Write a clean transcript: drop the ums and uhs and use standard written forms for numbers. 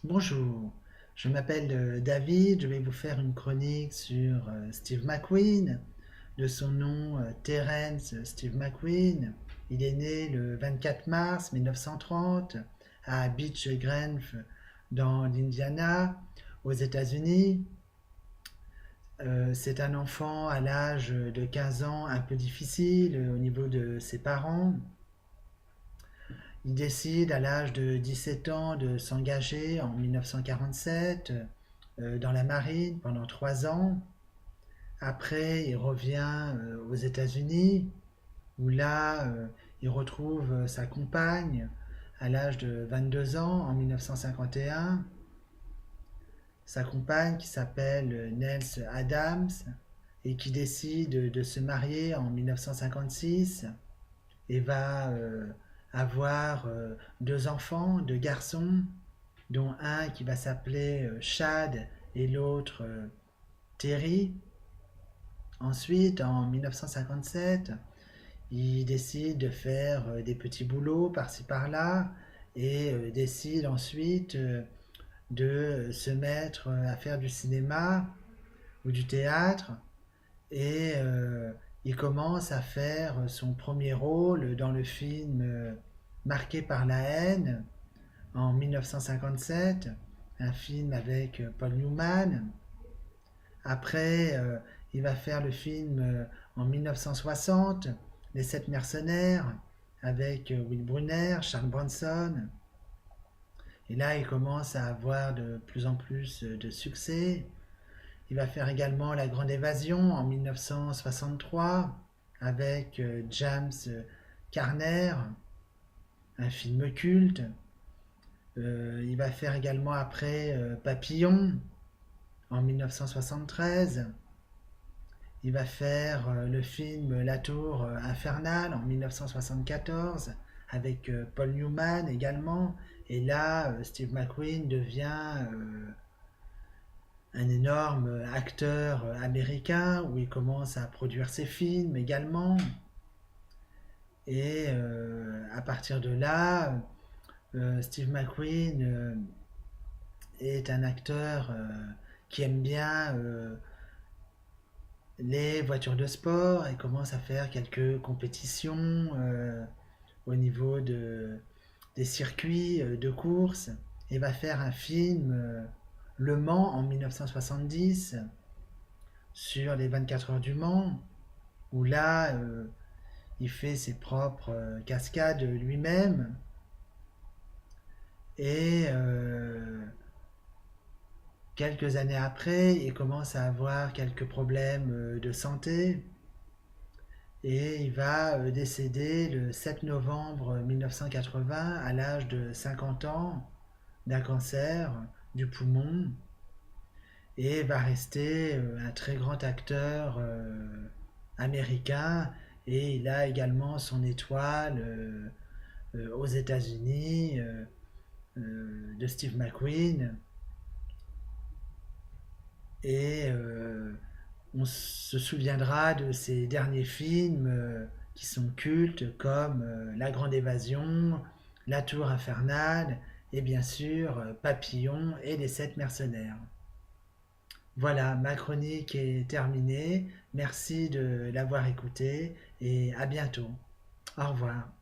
Bonjour, je m'appelle David, je vais vous faire une chronique sur Steve McQueen, de son nom Terence Steve McQueen. Il est né le 24 mars 1930 à Beech Grove dans l'Indiana, aux États-Unis. C'est un enfant à l'âge de 15 ans un peu difficile au niveau de ses parents. Il décide à l'âge de 17 ans de s'engager en 1947 dans la marine pendant 3 ans. Après, il revient aux États-Unis où là, il retrouve sa compagne à l'âge de 22 ans en 1951. Sa compagne qui s'appelle Nels Adams et qui décide de se marier en 1956 et va avoir 2 enfants, 2 garçons, dont un qui va s'appeler Chad et l'autre Terry. Ensuite, en 1957, il décide de faire des petits boulots par-ci par-là et décide ensuite de se mettre à faire du cinéma ou du théâtre et il commence à faire son premier rôle dans le film Marqué par la haine en 1957, un film avec Paul Newman. Après, il va faire le film en 1960, Les Sept Mercenaires, avec Will Brunner, Charles Bronson. Et là, il commence à avoir de plus en plus de succès. Il va faire également La Grande Évasion en 1963 avec James Garner, un film culte. Il va faire également après Papillon en 1973. Il va faire le film La Tour Infernale en 1974 avec Paul Newman également. Et là, Steve McQueen devient un énorme acteur américain où il commence à produire ses films également. Et à partir de là, Steve McQueen est un acteur qui aime bien les voitures de sport et commence à faire quelques compétitions au niveau des circuits de course et va faire un film Le Mans en 1970 sur les 24 heures du Mans où là il fait ses propres cascades lui-même et quelques années après il commence à avoir quelques problèmes de santé et il va décéder le 7 novembre 1980 à l'âge de 50 ans d'un cancer du poumon et va rester un très grand acteur américain et il a également son étoile aux États-Unis de Steve McQueen et on se souviendra de ses derniers films qui sont cultes comme La Grande Évasion, La Tour Infernale et bien sûr Papillon et les Sept Mercenaires. Voilà, ma chronique est terminée. Merci de l'avoir écoutée et à bientôt. Au revoir.